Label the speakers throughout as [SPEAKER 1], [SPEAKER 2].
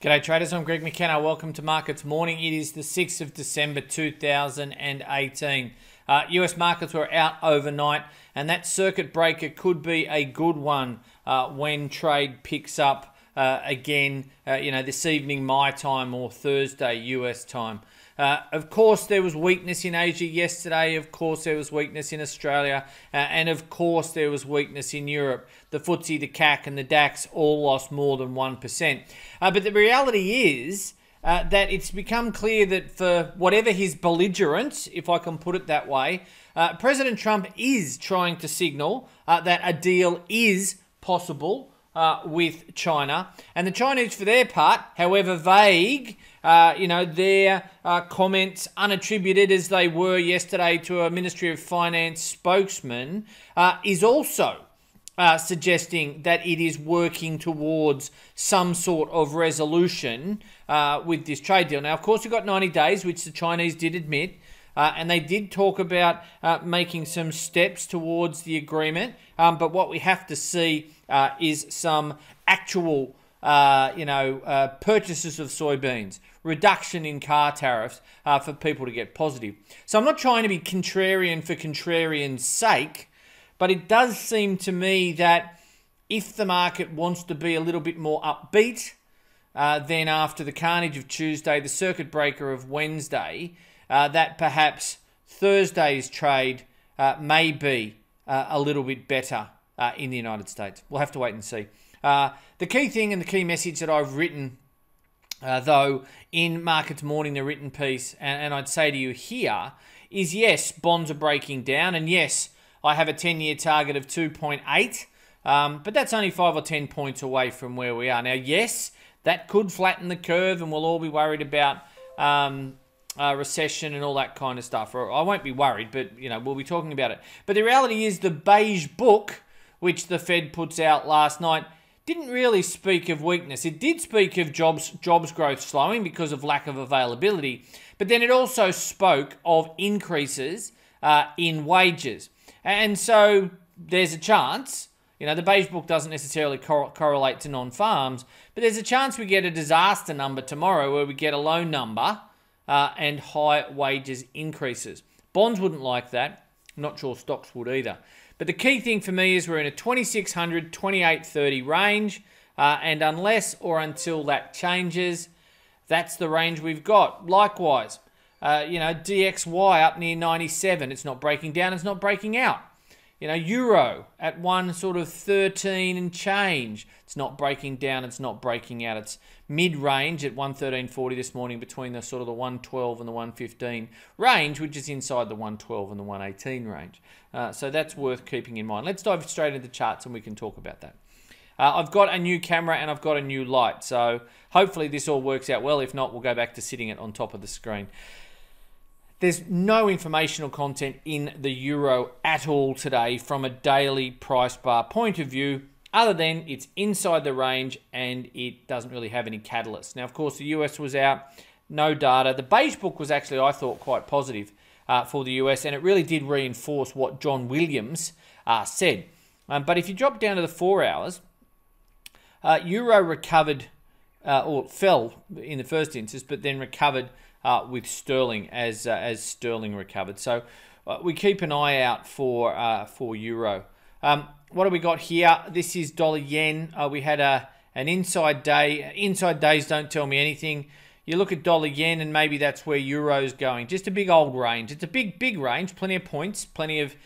[SPEAKER 1] G'day traders, I'm Greg McKenna. Welcome to Markets Morning. It is the 6th of December 2018. US markets were out overnight, and that circuit breaker could be a good one when trade picks up again, this evening my time or Thursday US time. Of course, there was weakness in Asia yesterday. Of course, there was weakness in Australia. And of course, there was weakness in Europe. The FTSE, the CAC and the DAX all lost more than 1%. But the reality is that it's become clear that for whatever his belligerence, if I can put it that way, President Trump is trying to signal that a deal is possible with China. And the Chinese, for their part, however vague, their comments, unattributed as they were yesterday to a Ministry of Finance spokesman, is also suggesting that it is working towards some sort of resolution with this trade deal. Now, of course, you've got 90 days, which the Chinese did admit, and they did talk about making some steps towards the agreement. But what we have to see is some actual purchases of soybeans, reduction in car tariffs for people to get positive. So I'm not trying to be contrarian for contrarian's sake, but it does seem to me that if the market wants to be a little bit more upbeat, then after the carnage of Tuesday, the circuit breaker of Wednesday, that perhaps Thursday's trade may be a little bit better in the United States. We'll have to wait and see. The key thing and the key message that I've written, though, in Markets Morning, the written piece, and I'd say to you here, is yes, bonds are breaking down, and yes, I have a 10-year target of 2.8, but that's only 5 or 10 points away from where we are. Now, yes, that could flatten the curve, and we'll all be worried about recession and all that kind of stuff. Or I won't be worried, but we'll be talking about it. But the reality is the beige book, which the Fed puts out last night, didn't really speak of weakness. It did speak of jobs growth slowing because of lack of availability, but then it also spoke of increases in wages. And so there's a chance, the beige book doesn't necessarily correlate to non-farms, but there's a chance we get a disaster number tomorrow where we get a low number and high wages increases. Bonds wouldn't like that. I'm not sure stocks would either. But the key thing for me is we're in a 2600, 2830 range, and unless or until that changes, that's the range we've got. Likewise, DXY up near 97. It's not breaking down. It's not breaking out. Euro at 113 and change. It's not breaking down. It's not breaking out. It's mid-range at 113.40 this morning between the the 112 and the 115 range, which is inside the 112 and the 118 range. So that's worth keeping in mind. Let's dive straight into the charts and we can talk about that. I've got a new camera and I've got a new light. So hopefully this all works out well. If not, we'll go back to sitting it on top of the screen. There's no informational content in the euro at all today from a daily price bar point of view, other than it's inside the range and it doesn't really have any catalysts. Now, of course, the US was out, no data. The beige book was actually, I thought, quite positive for the US, and it really did reinforce what John Williams said. But if you drop down to the 4 hours, euro recovered, or fell in the first instance, but then recovered with sterling as sterling recovered. So we keep an eye out for euro. What do we got here? This is dollar yen. We had an inside day. Inside days don't tell me anything. You look at dollar yen and maybe that's where euro's going. Just a big old range. It's a big range. Plenty of points. Plenty of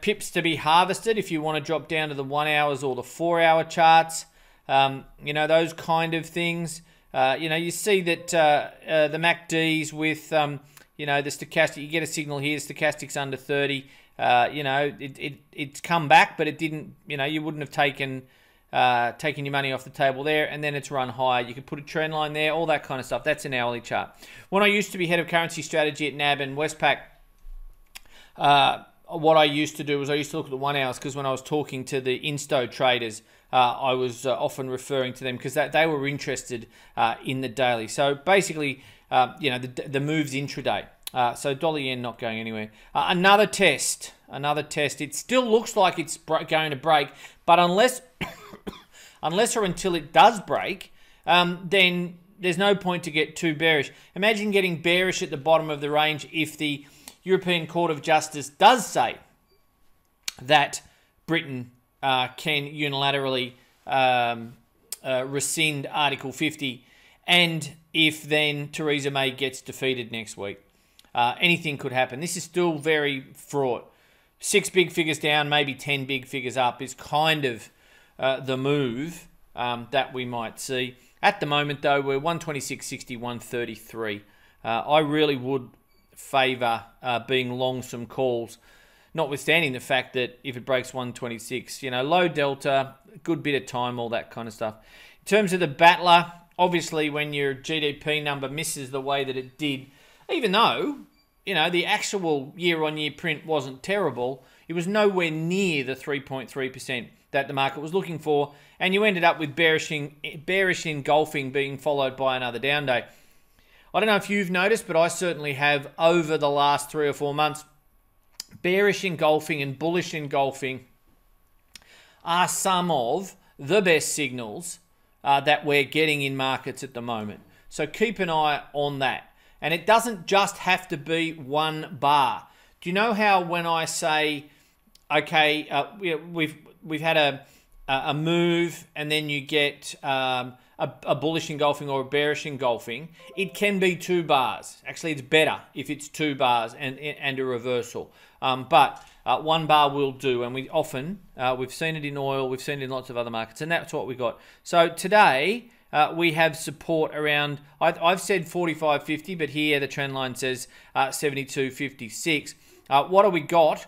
[SPEAKER 1] pips to be harvested if you want to drop down to the 1 hours or the 4 hour charts. Those kind of things. You see that the MACDs with, the stochastic, you get a signal here, stochastic's under 30. It's come back, but it didn't, you wouldn't have taken your money off the table there, and then it's run higher. You could put a trend line there, all that kind of stuff. That's an hourly chart. When I used to be head of currency strategy at NAB and Westpac, what I used to do was I used to look at the 1 hours, because when I was talking to the insto traders, I was often referring to them because they were interested in the daily. So basically, the moves intraday. So dollar yen not going anywhere. Another test. It still looks like it's going to break, but unless or until it does break, then there's no point to get too bearish. Imagine getting bearish at the bottom of the range if the European Court of Justice does say that Britain can unilaterally rescind Article 50, and if then Theresa May gets defeated next week. Anything could happen. This is still very fraught. 6 big figures down, maybe 10 big figures up is kind of the move that we might see. At the moment, though, we're 126.60, 133. I really would favour being long some calls, notwithstanding the fact that if it breaks 126, low delta, good bit of time, all that kind of stuff. In terms of the battler, obviously when your GDP number misses the way that it did, even though, the actual year-on-year print wasn't terrible, it was nowhere near the 3.3% that the market was looking for, and you ended up with bearish engulfing being followed by another down day. I don't know if you've noticed, but I certainly have over the last 3 or 4 months. Bearish engulfing and bullish engulfing are some of the best signals that we're getting in markets at the moment. So keep an eye on that. And it doesn't just have to be one bar. Do you know how when I say, okay, we've had a move and then you get a bullish engulfing or a bearish engulfing, it can be 2 bars. Actually, it's better if it's 2 bars and a reversal. But 1 bar will do, and we often, we've seen it in oil, we've seen it in lots of other markets, and that's what we got. So today, we have support around, I've said 45.50, but here the trend line says 72.56. What have we got?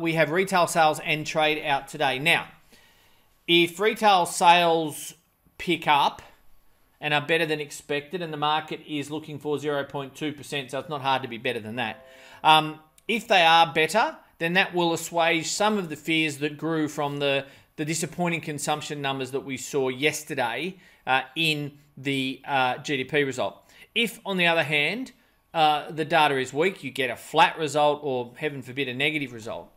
[SPEAKER 1] We have retail sales and trade out today. Now, if retail sales pick up and are better than expected, and the market is looking for 0.2%, so it's not hard to be better than that. If they are better, then that will assuage some of the fears that grew from the disappointing consumption numbers that we saw yesterday in the GDP result. If, on the other hand, the data is weak, you get a flat result or, heaven forbid, a negative result,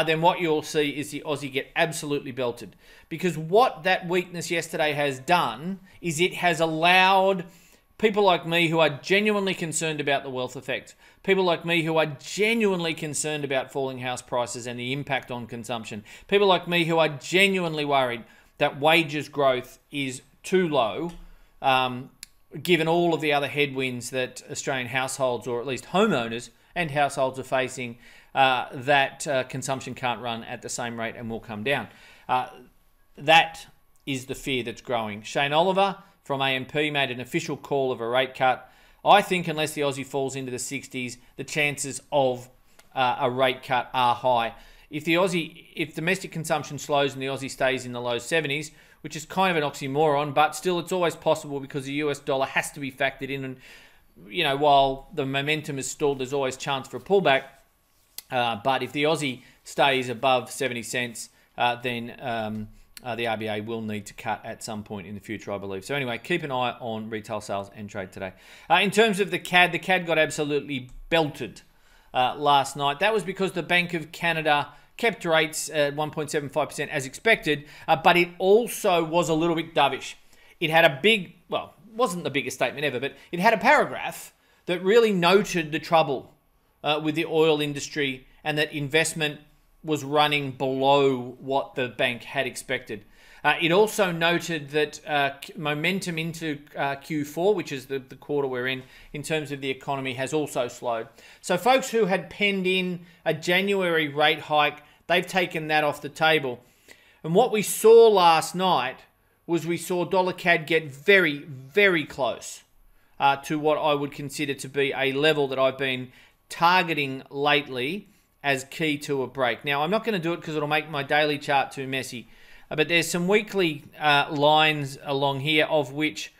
[SPEAKER 1] then what you'll see is the Aussie get absolutely belted. Because what that weakness yesterday has done is it has allowed people like me who are genuinely concerned about the wealth effect, people like me who are genuinely concerned about falling house prices and the impact on consumption, people like me who are genuinely worried that wages growth is too low, given all of the other headwinds that Australian households, or at least homeowners and households, are facing, that consumption can't run at the same rate and will come down. That is the fear that's growing. Shane Oliver from AMP made an official call of a rate cut. I think unless the Aussie falls into the 60s, the chances of a rate cut are high. If domestic consumption slows and the Aussie stays in the low 70s, which is kind of an oxymoron, but still it's always possible because the US dollar has to be factored in, and while the momentum is stalled, there's always chance for a pullback. But if the Aussie stays above 70 cents, then the RBA will need to cut at some point in the future, I believe. So anyway, keep an eye on retail sales and trade today. In terms of the CAD got absolutely belted last night. That was because the Bank of Canada kept rates at 1.75% as expected, but it also was a little bit dovish. It had a big, well, wasn't the biggest statement ever, but it had a paragraph that really noted the trouble with the oil industry and that investment was running below what the bank had expected. It also noted that momentum into Q4, which is the quarter we're in terms of the economy, has also slowed. So folks who had penned in a January rate hike, they've taken that off the table. And what we saw last night was we saw dollar CAD get very, very close to what I would consider to be a level that I've been targeting lately as key to a break. Now, I'm not going to do it because it'll make my daily chart too messy, but there's some weekly lines along here of which,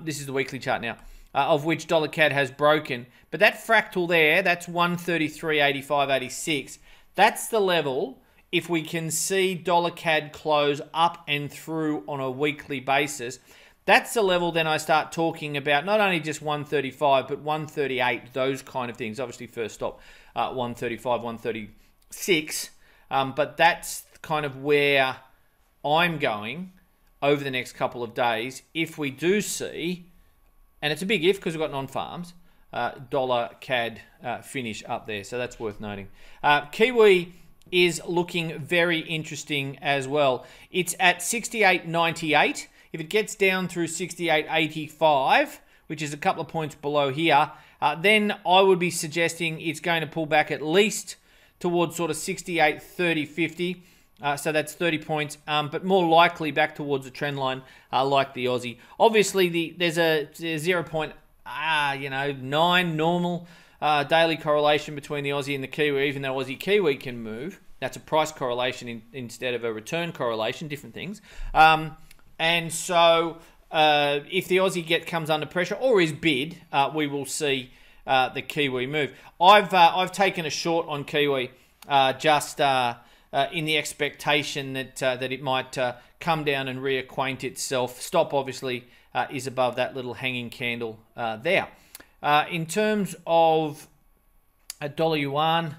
[SPEAKER 1] this is the weekly chart now, of which dollar CAD has broken. But that fractal there, that's 133.85.86. That's the level, if we can see dollar CAD close up and through on a weekly basis, that's the level then I start talking about not only just 135, but 138, those kind of things. Obviously, first stop, 135, 136. But that's kind of where I'm going over the next couple of days if we do see, and it's a big if because we've got non-farms, dollar CAD finish up there. So that's worth noting. Kiwi is looking very interesting as well. It's at 68.98. If it gets down through 68.85, which is a couple of points below here, then I would be suggesting it's going to pull back at least towards sort of 68.30.50. So that's 30 points, but more likely back towards a trend line like the Aussie. Obviously, there's a 0.9 normal daily correlation between the Aussie and the Kiwi, even though Aussie Kiwi can move. That's a price correlation instead of a return correlation, different things. And so if the Aussie comes under pressure or is bid, we will see the Kiwi move. I've taken a short on Kiwi just in the expectation that it might come down and reacquaint itself. Stop obviously is above that little hanging candle there. In terms of a dollar yuan,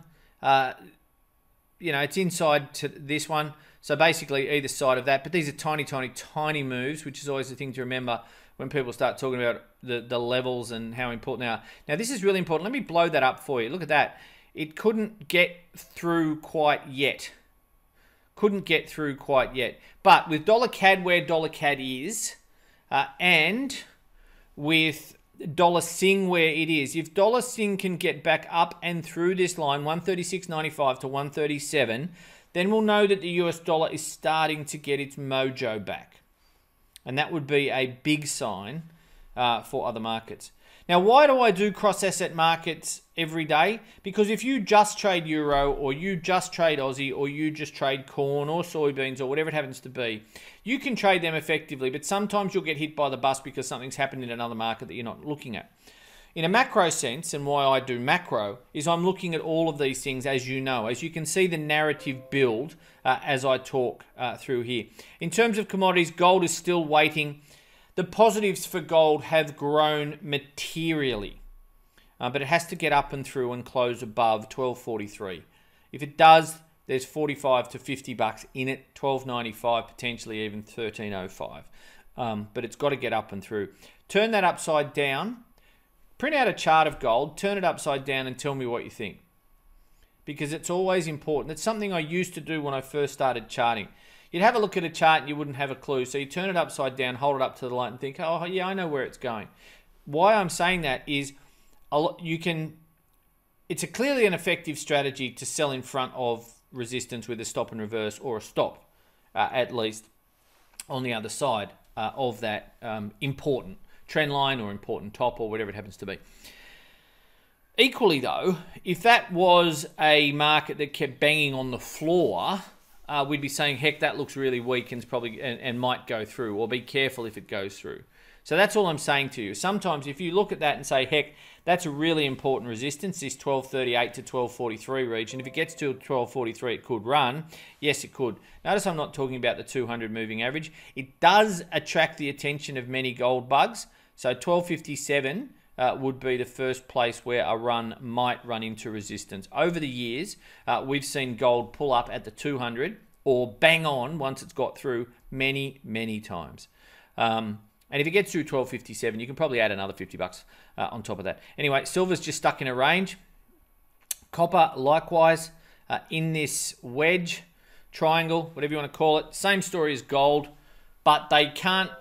[SPEAKER 1] it's inside to this one. So basically either side of that. But these are tiny, tiny, tiny moves, which is always the thing to remember when people start talking about the levels and how important they are. Now, this is really important. Let me blow that up for you. Look at that. It couldn't get through quite yet. Couldn't get through quite yet. But with dollar CAD where dollar CAD is, and with dollar Sing where it is, if dollar Sing can get back up and through this line, 136.95 to 137, then we'll know that the US dollar is starting to get its mojo back. And that would be a big sign for other markets. Now, why do I do cross-asset markets every day? Because if you just trade euro or you just trade Aussie or you just trade corn or soybeans or whatever it happens to be, you can trade them effectively, but sometimes you'll get hit by the bus because something's happened in another market that you're not looking at. In a macro sense, and why I do macro, is I'm looking at all of these things as you know. As you can see the narrative build as I talk through here. In terms of commodities, gold is still waiting. The positives for gold have grown materially, but it has to get up and through and close above 12.43. If it does, there's 45 to 50 bucks in it, 12.95, potentially even 13.05. But it's got to get up and through. Turn that upside down. Print out a chart of gold, turn it upside down and tell me what you think. Because it's always important. It's something I used to do when I first started charting. You'd have a look at a chart and you wouldn't have a clue. So you turn it upside down, hold it up to the light and think, oh yeah, I know where it's going. Why I'm saying that is it's clearly an effective strategy to sell in front of resistance with a stop and reverse or a stop, at least on the other side of that important trend line or important top or whatever it happens to be. Equally though, if that was a market that kept banging on the floor, we'd be saying, heck, that looks really weak and might go through, or be careful if it goes through. So that's all I'm saying to you. Sometimes if you look at that and say, heck, that's a really important resistance, this 12.38 to 12.43 region. If it gets to 12.43, it could run. Yes, it could. Notice I'm not talking about the 200 moving average. It does attract the attention of many gold bugs. So 12.57 would be the first place where a run might run into resistance. Over the years, we've seen gold pull up at the 200 or bang on once it's got through many, many times. And if it gets through 12.57, you can probably add another 50 bucks on top of that. Anyway, silver's just stuck in a range. Copper, likewise, in this wedge, triangle, whatever you want to call it. Same story as gold, but I can't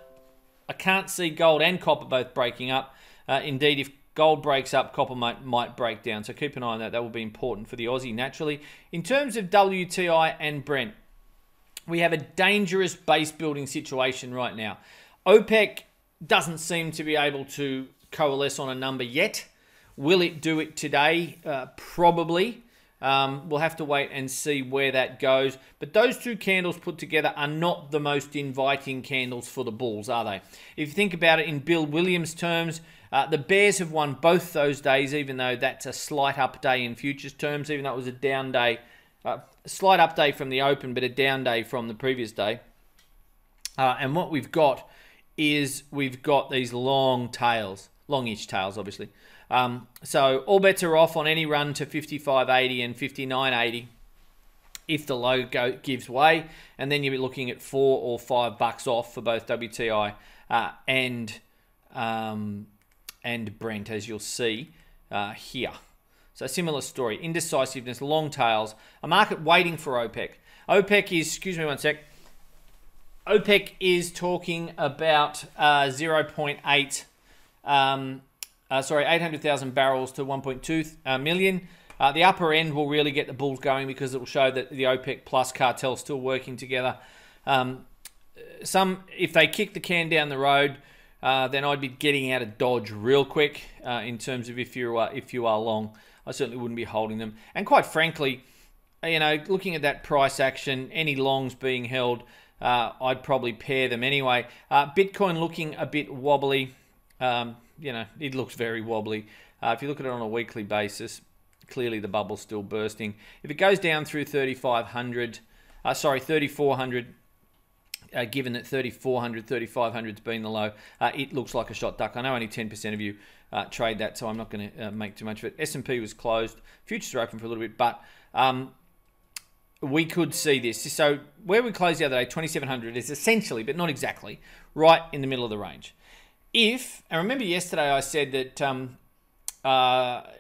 [SPEAKER 1] see gold and copper both breaking up. Indeed, if gold breaks up, copper might break down. So keep an eye on that. That will be important for the Aussie naturally. In terms of WTI and Brent, we have a dangerous base building situation right now. OPEC doesn't seem to be able to coalesce on a number yet. Will it do it today? Probably. We'll have to wait and see where that goes. But those two candles put together are not the most inviting candles for the bulls, are they? If you think about it in Bill Williams terms, the bears have won both those days, even though that's a slight up day in futures terms, even though it was a down day. Slight up day from the open, but a down day from the previous day. And what we've got is we've got these long tails, longish tails, obviously. So all bets are off on any run to 55.80 and 59.80 if the low gives way, and then you'll be looking at $4 or $5 off for both WTI and Brent, as you'll see here. So similar story, indecisiveness, long tails, a market waiting for OPEC. OPEC is, excuse me one sec, OPEC is talking about 800,000 barrels to 1.2 million. The upper end will really get the bulls going because it will show that the OPEC plus cartel is still working together. If they kick the can down the road, then I'd be getting out of Dodge real quick in terms of if you are long. I certainly wouldn't be holding them. And quite frankly, you know, looking at that price action, any longs being held, I'd probably pair them anyway. Bitcoin looking a bit wobbly. You know, it looks very wobbly. If you look at it on a weekly basis, clearly the bubble's still bursting. If it goes down through 3,400, given that 3,400, 3,500 has been the low, it looks like a shot duck. I know only 10% of you trade that, so I'm not going to make too much of it. S&P was closed. Futures are open for a little bit, but we could see this. So where we closed the other day, 2,700, is essentially, but not exactly, right in the middle of the range. And remember yesterday I said that,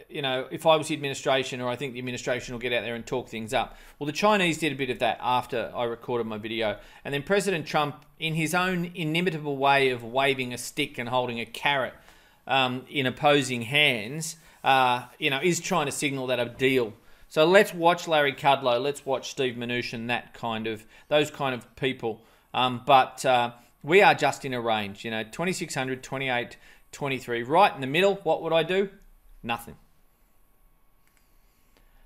[SPEAKER 1] you know, if I was the administration, or I think the administration will get out there and talk things up. Well, the Chinese did a bit of that after I recorded my video. And then President Trump, in his own inimitable way of waving a stick and holding a carrot in opposing hands, you know, is trying to signal that a deal. So let's watch Larry Kudlow, let's watch Steve Mnuchin, those kind of people. But we are just in a range, you know, 2,600, 28, 23, right in the middle. What would I do? Nothing.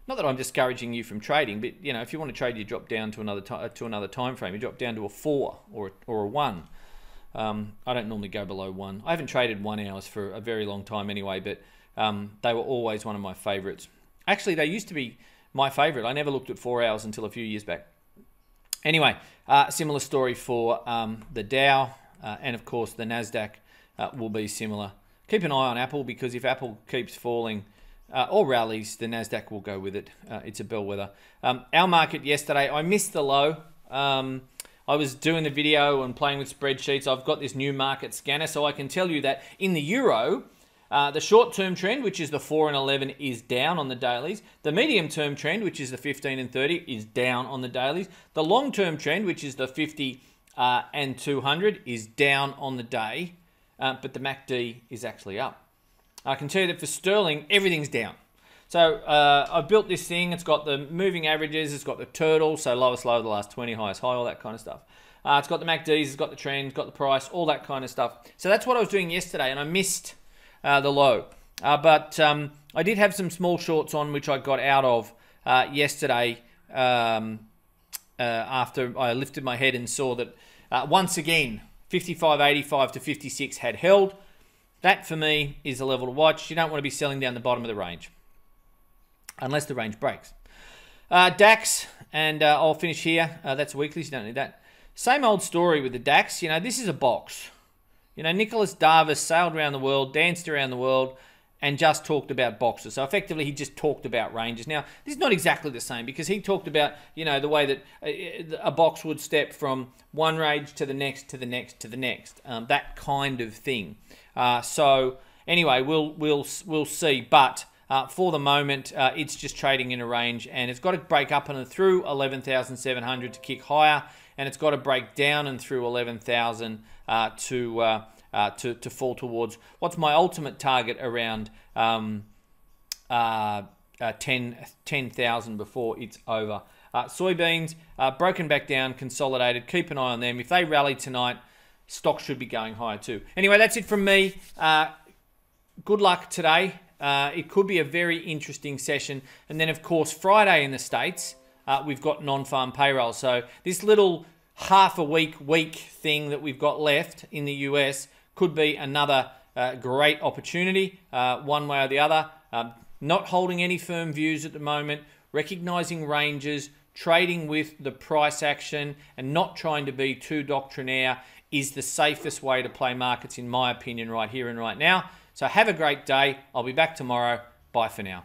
[SPEAKER 1] Not that I'm discouraging you from trading, but you know, if you want to trade, you drop down to another time frame. You drop down to a 4 or a 1. I don't normally go below 1. I haven't traded 1 hours for a very long time anyway, but they were always one of my favorites. Actually, they used to be my favorite. I never looked at 4 hours until a few years back. Anyway, similar story for the Dow, and of course the Nasdaq will be similar. Keep an eye on Apple, because if Apple keeps falling or rallies, the Nasdaq will go with it. It's a bellwether. Our market yesterday, I missed the low. I was doing the video and playing with spreadsheets. I've got this new market scanner, so I can tell you that in the euro, the short-term trend, which is the 4 and 11, is down on the dailies. The medium-term trend, which is the 15 and 30, is down on the dailies. The long-term trend, which is the 50 and 200, is down on the day. But the MACD is actually up. I can tell you that for sterling, everything's down. So I've built this thing. It's got the moving averages. It's got the turtle, so lowest low of the last 20, highest high, all that kind of stuff. It's got the MACDs, it's got the trend, it's got the price, all that kind of stuff. So that's what I was doing yesterday, and I missed the low. But I did have some small shorts on, which I got out of yesterday after I lifted my head and saw that once again, 55.85 to 56 had held. That for me is a level to watch. You don't want to be selling down the bottom of the range unless the range breaks. DAX, and I'll finish here. That's weekly, so you don't need that. Same old story with the DAX. You know, this is a box. You know, Nicholas Darvis sailed around the world, danced around the world, and just talked about boxes. So effectively, he just talked about ranges. Now, this is not exactly the same, because he talked about, you know, the way that a box would step from one range to the next, to the next, to the next. That kind of thing. So anyway, we'll see. But for the moment, it's just trading in a range, and it's got to break up and through 11,700 to kick higher, and it's got to break down and through 11,000 to fall towards what's my ultimate target around 10,000 before it's over. Soybeans, broken back down, consolidated. Keep an eye on them. If they rally tonight, stocks should be going higher too. Anyway, that's it from me. Good luck today. It could be a very interesting session. And then, of course, Friday in the States, we've got non-farm payroll. So this little half a week thing that we've got left in the US could be another great opportunity, one way or the other. Not holding any firm views at the moment, recognizing ranges, trading with the price action, and not trying to be too doctrinaire is the safest way to play markets, in my opinion, right here and right now. So have a great day. I'll be back tomorrow. Bye for now.